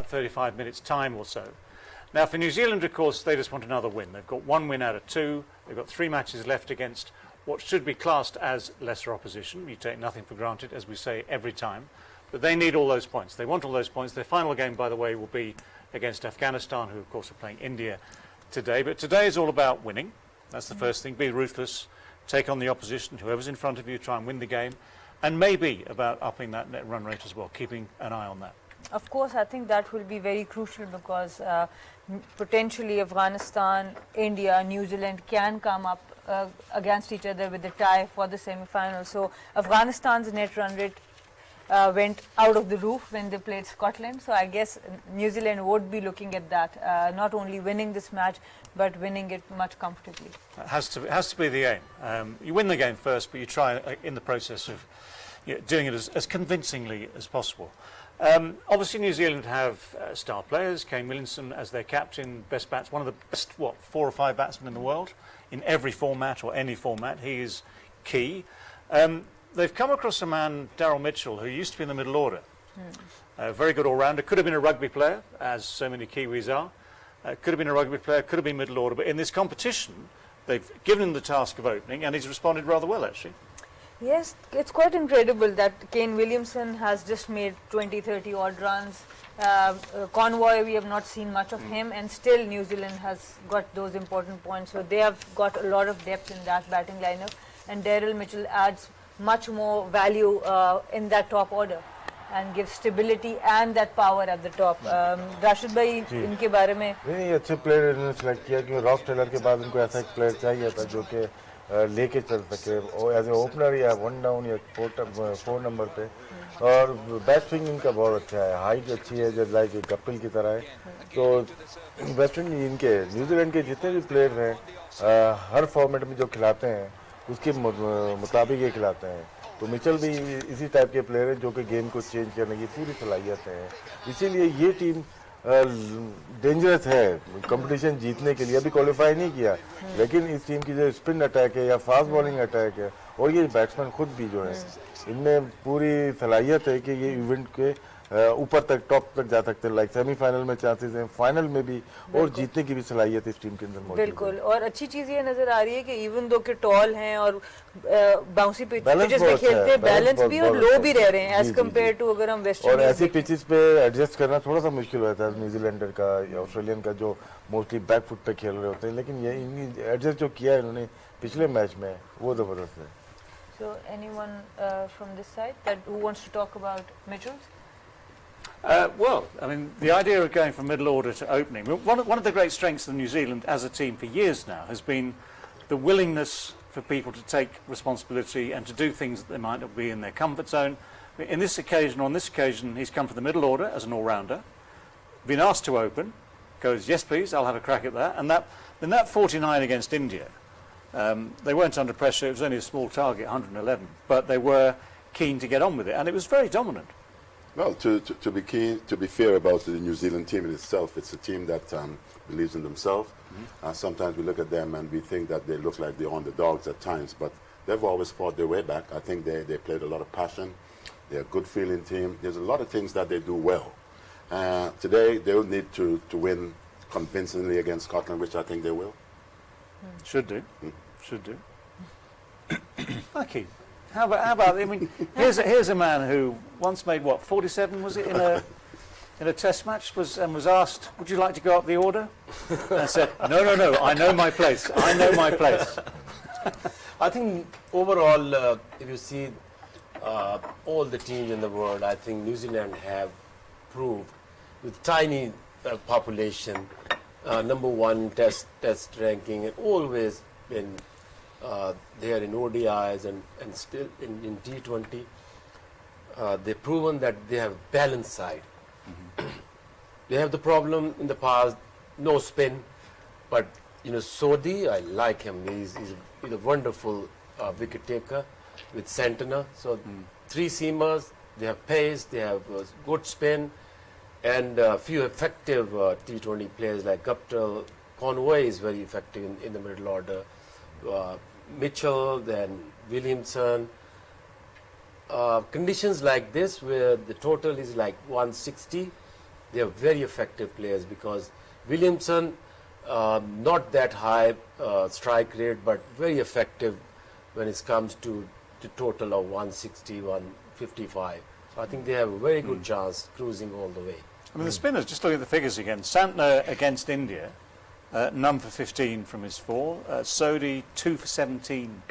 about 35 minutes time or so. Now for New Zealand, of course, they just want another win. They've got 1 win out of 2. They've got 3 matches left against what should be classed as lesser opposition. You take nothing for granted, as we say every time. But they need all those points. They want all those points. Their final game, by the way, will be against Afghanistan, who, of course, are playing India today. But today is all about winning. That's the first thing. Be ruthless. Take on the opposition. Whoever's in front of you, try and win the game. And maybe about upping that net run rate as well, keeping an eye on that. Of course, I think that will be very crucial because potentially Afghanistan, India, New Zealand can come up against each other with a tie for the semi-final. So Afghanistan's net run rate went out of the roof when they played Scotland. So I guess New Zealand would be looking at that, not only winning this match, but winning it much comfortably. It has to be the aim. You win the game first, but you try in the process of doing it as convincingly as possible. Obviously, New Zealand have star players, Kane Williamson as their captain, one of the best, 4 or 5 batsmen in the world in every format or any format. He is key. They've come across a man, Daryl Mitchell, who used to be in the middle order. A very good all-rounder. Could have been a rugby player, as so many Kiwis are. Could have been a rugby player, could have been middle order. But in this competition, they've given him the task of opening, and he's responded rather well, actually. Yes, it's quite incredible that Kane Williamson has just made 20-30 odd runs. Convoy, we have not seen much of him, and still New Zealand has got those important points. So they have got a lot of depth in that batting lineup, and Daryl Mitchell adds much more value in that top order and gives stability and that power at the top. Rashid bhai, इनके बारे में नहीं अच्छे player इन्होंने select किया क्योंकि rough Taylor के बाद उनको ऐसा एक प्लेयर चाहिए था जो कि लेके चल सके एज ए ओपनर या 1 डाउन या 4 नंबर पे और बैट स्विंग इनका बहुत अच्छा है हाइट अच्छी है जब लाइक कपिल की तरह है तो बैट स्विंग इनके न्यूजीलैंड के जितने भी प्लेयर हैं हर फॉर्मेट में जो खिलाते हैं उसके मुताबिक ये खिलाते हैं तो मिचेल भी इसी टाइप के प्लेयर हैं जो कि गेम को चेंज करने की पूरी सलाहियत है इसीलिए ये टीम डेंजरस है कंपटीशन जीतने के लिए अभी क्वालिफाई नहीं किया लेकिन इस टीम की जो स्पिन अटैक है या फास्ट बॉलिंग अटैक है और ये बैट्समैन खुद भी जो है इनमें पूरी सलाहियत है कि ये इवेंट के ऊपर तक टॉप तक जा सकते हैं लाइक सेमीफाइनल में चांसेस हैं फाइनल में भी और जीतने की भी सलाहियत इस टीम के अंदर मौजूद है बिल्कुल और अच्छी चीज ये नजर आ रही है कि इवन दो के टॉल हैं और बाउंसी पिचेस पे खेलते हैं बैलेंस भी और लो भी रह रहे हैं एज कंपेयर टू अगर हम वेस्ट और ऐसी पिचेस पे एडजस्ट करना थोड़ा सा मुश्किल होता है न्यूजीलैंडर का या ऑस्ट्रेलियन का जो मोस्टली बैक फुट पे खेल रहे होते हैं लेकिन ये एडजस्ट जो किया है इन्होंने पिछले मैच में वो जबरदस्त है So anyone from this side that who wants to talk about Mitchell's? Well, I mean, the idea of going from middle order to opening, one of the great strengths of New Zealand as a team for years now has been the willingness for people to take responsibility and to do things that they might not be in their comfort zone. On this occasion, he's come from the middle order as an all-rounder, been asked to open, goes, yes please, I'll have a crack at that, and that 49 against India, they weren't under pressure, it was only a small target, 111, but they were keen to get on with it, and it was very dominant. Well, to be keen, to be fair about the New Zealand team in itself, it's a team that believes in themselves. Sometimes we look at them and we think that they look like they're underdogs at times, but they've always fought their way back. I think they played a lot of passion. They're a good feeling team. There's a lot of things that they do well. Today, they will need to win convincingly against Scotland, which I think they will. Should do. Should do. Aaqib, how about? I mean, here's a man who once made 47 was it in a Test match and was asked, "Would you like to go up the order?" And said, "No, I know my place. I know my place." I think overall, if you see all the teams in the world, I think New Zealand have proved with tiny population, number 1 test ranking, and always been there in ODIs and still in T20. They've proven that they have balanced side. They have the problem in the past, no spin, but Sodhi, I like him. He's a wonderful wicket taker with Santana. So 3 seamers, they have pace, they have good spin, and a few effective T20 players like Guptill. Convoy is very effective in the middle order. Mitchell, then Williamson. Conditions like this where the total is like 160 they are very effective players because Williamson, not that high strike rate, but very effective when it comes to the total of 160, 155. So I think they have a very good chance cruising all the way. I mean, the spinners, just looking at the figures again, Santner against India, none for 15 from his 4. Sodhi, 2 for 17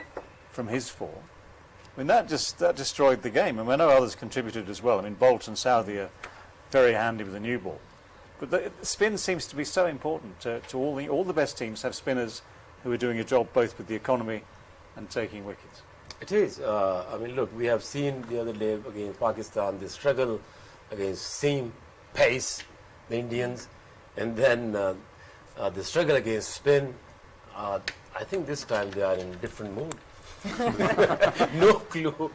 from his 4. I mean, that destroyed the game. And I know others contributed as well. I mean, Bolt and Southey are very handy with the new ball. But the spin seems to be so important to all the best teams have spinners who are doing a job both with the economy and taking wickets. It is. I mean, look, we have seen the other day against Pakistan, the struggle against seam, pace, the Indians, and then the struggle against spin. I think this time they are in a different mood. No clue.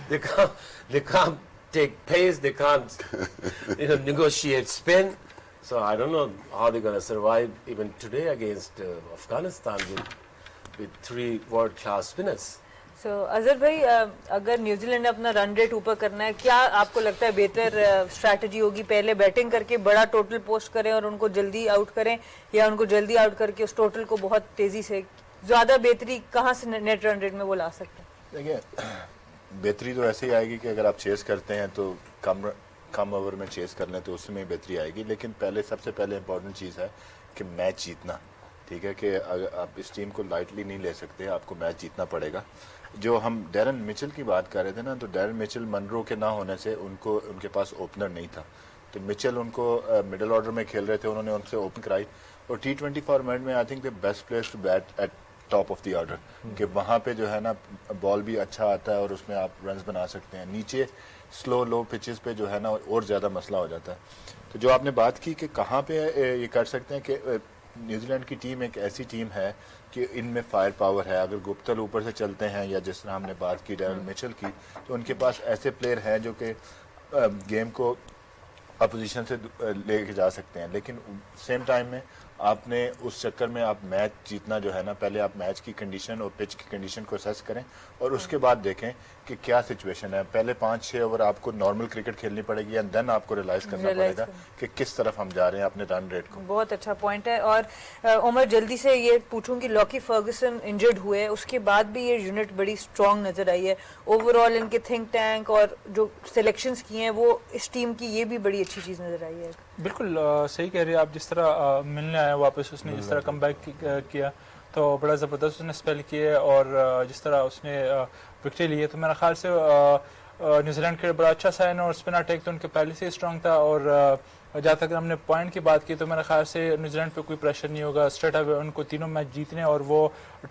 They can't take pace. They can't, negotiate spin. So I don't know how they're going to survive even today against Afghanistan with 3 world-class spinners. So Azhar भाई, अगर New Zealand ने अपना run rate ऊपर करना है, क्या आपको लगता है बेहतर स्ट्रैटेजी होगी पहले बैटिंग करके बड़ा टोटल पोस्ट करें और उनको जल्दी आउट करें, या उनको जल्दी आउट करके उस टोटल को बहुत तेजी से ज़्यादा बेहतरी कहाँ से नेट रन रेट में वो ला सकते हैं? देखिए, बेहतरी तो ऐसे ही आएगी कि अगर आप चेस करते हैं तो कम ओवर में चेस कर लें तो उसमें ही बेहतरी आएगी, लेकिन सबसे पहले इम्पोर्टेंट चीज़ है कि मैच जीतना। ठीक है कि आप इस टीम को लाइटली नहीं ले सकते, आपको मैच जीतना पड़ेगा। जो हम डैरन मिचेल की बात कर रहे थे ना, तो डैरन मिचेल मनरो के ना होने से उनके पास ओपनर नहीं था, तो मिचेल उनको मिडिल ऑर्डर में खेल रहे थे, उन्होंने उनसे ओपन कराई। और T20 फॉर्मेट में I think the best players to bat at top of the order, कि वहाँ पे जो है ना बॉल भी अच्छा आता है और उसमें आप रन्स बना सकते हैं। नीचे स्लो लो पिचेस पे जो है ना और ज़्यादा मसला हो जाता है। तो जो आपने बात की कि कहाँ पे ये कर सकते हैं, कि न्यूजीलैंड की टीम एक ऐसी टीम है कि इनमें फायर पावर है। अगर गुप्तल ऊपर से चलते हैं, या जिस तरह हमने बात की डैरन मिचेल की, तो उनके पास ऐसे प्लेयर हैं जो कि गेम को अपोजिशन से लेके जा सकते हैं। लेकिन सेम टाइम में आपने उस चक्कर में आप मैच जीतना जो है ना, पहले आप मैच की कंडीशन और पिच की कंडीशन को असेस करें और उसके बाद देखें कि क्या सिचुएशन है। पहले 5-6 ओवर आपको नॉर्मल क्रिकेट खेलनी पड़ेगी एंड देन आपको रियलाइज करना पड़ेगा कि किस तरफ हम जा रहे हैं अपने रन रेट को। बहुत अच्छा पॉइंट है। और उमर, जल्दी से ये पूछूं कि लॉकी फर्गुसन इंजर्ड हुए, उसके बाद भी ये यूनिट बड़ी स्ट्रॉन्ग नजर आई है। ओवरऑल इनके थिंक टैंक और जो सिलेक्शंस किए हैं वो इस टीम की ये भी बड़ी अच्छी चीज़ नजर आई है। बिल्कुल सही कह रहे हैं आप। जिस तरह मिलने आया वापस, उसने जिस तरह कम बैक किया तो बड़ा ज़बरदस्त उसने स्पेल किया, और जिस तरह उसने विकेट लिए, तो मेरा ख्याल से न्यूजीलैंड के बड़ा अच्छा साइन, और स्पिन अटैक तो उनके पहले से स्ट्रॉन्ग था। और जहाँ तक हमने पॉइंट की बात की तो मेरे ख्याल से न्यूजीलैंड पे कोई प्रेशर नहीं होगा, स्ट्रेट अवे उनको तीनों मैच जीतने और वो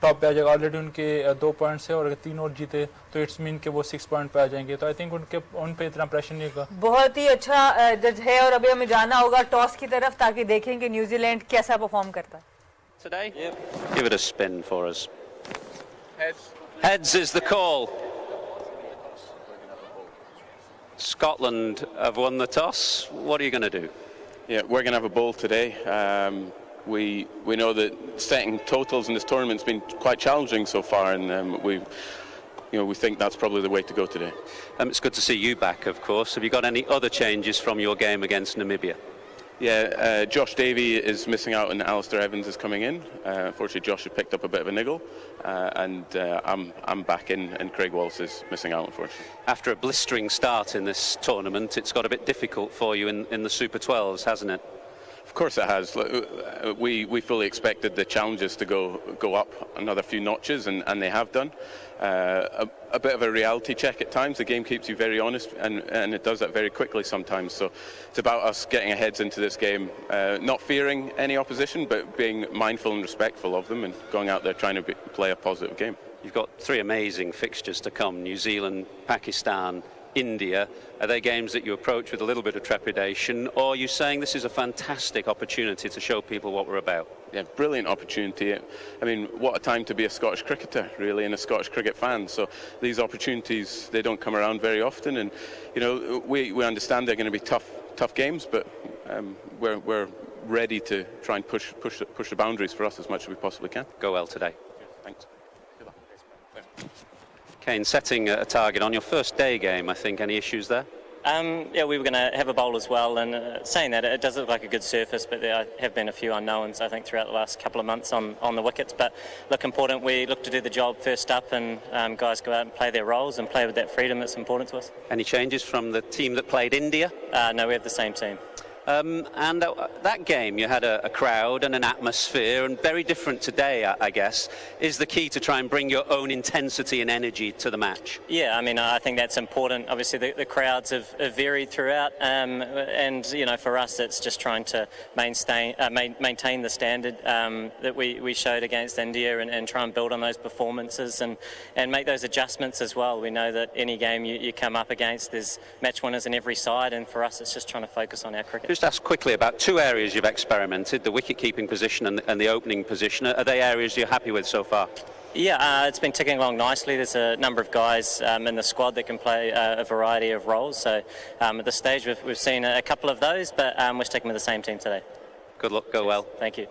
टॉप पे आ जाएगा। ऑलरेडी उनके 2 पॉइंट्स है, और अगर 3 और जीते तो इट्स मीन के वो 6 पॉइंट पे आ जाएंगे। तो आई थिंक उन पे इतना प्रेशर नहीं होगा। बहुत ही अच्छा जज है, और अभी हमें जाना होगा टॉस की तरफ ताकि देखें कि न्यूजीलैंड कैसा परफॉर्म करता है। Today? Yep. Give it a spin for us. Heads. Heads is the call. Scotland have won the toss. What are you going to do? Yeah, we're going to have a bowl today. We know that setting totals in this tournament's been quite challenging so far, and we think that's probably the way to go today. It's good to see you back, of course. Have you got any other changes from your game against Namibia? Yeah, Josh Davey is missing out and Alistair Evans is coming in. Unfortunately, Josh has picked up a bit of a niggle, and I'm back in, and Craig Wallace is missing out, unfortunately. After a blistering start in this tournament, it's got a bit difficult for you in the Super 12s, hasn't it? Of course it has. We fully expected the challenges to go up another few notches, and they have done. A bit of a reality check at times. The game keeps you very honest, and it does that very quickly sometimes. So it's about us getting our heads into this game, not fearing any opposition, but being mindful and respectful of them, and going out there trying to play a positive game. You've got 3 amazing fixtures to come: New Zealand, Pakistan, India. Are they games that you approach with a little bit of trepidation, or are you saying this is a fantastic opportunity to show people what we're about? Yeah, brilliant opportunity. I mean, what a time to be a Scottish cricketer, really, and a Scottish cricket fan. So these opportunities, they don't come around very often, and we understand they're going to be tough games, but we're ready to try and push the boundaries for us as much as we possibly can. Go well today. Thanks. Good luck. Kane, setting a target on your first day game, I think. Any issues there? Yeah, we were going to have a bowl as well, and saying that, it does look like a good surface, but there have been a few unknowns, I think, throughout the last couple of months on the wickets. But look, important, we look to do the job first up, and guys go out and play their roles and play with that freedom that's important to us. Any changes from the team that played India? No, we have the same team. And that game, you had a crowd and an atmosphere, and very different today, I guess, is the key to try and bring your own intensity and energy to the match. Yeah, I mean, I think that's important. Obviously, the crowds have varied throughout, and, you know, for us, it's just trying to maintain the standard that we showed against India and try and build on those performances and make those adjustments as well. We know that any game you come up against, there's match winners in every side, and for us, it's just trying to focus on our cricket. Just ask quickly about two areas you've experimented, the wicket-keeping position and the opening position. Are they areas you're happy with so far? Yeah, it's been ticking along nicely. There's a number of guys in the squad that can play a variety of roles. So at this stage, we've seen a couple of those, but we're sticking with the same team today. Good luck, go well. Thank you.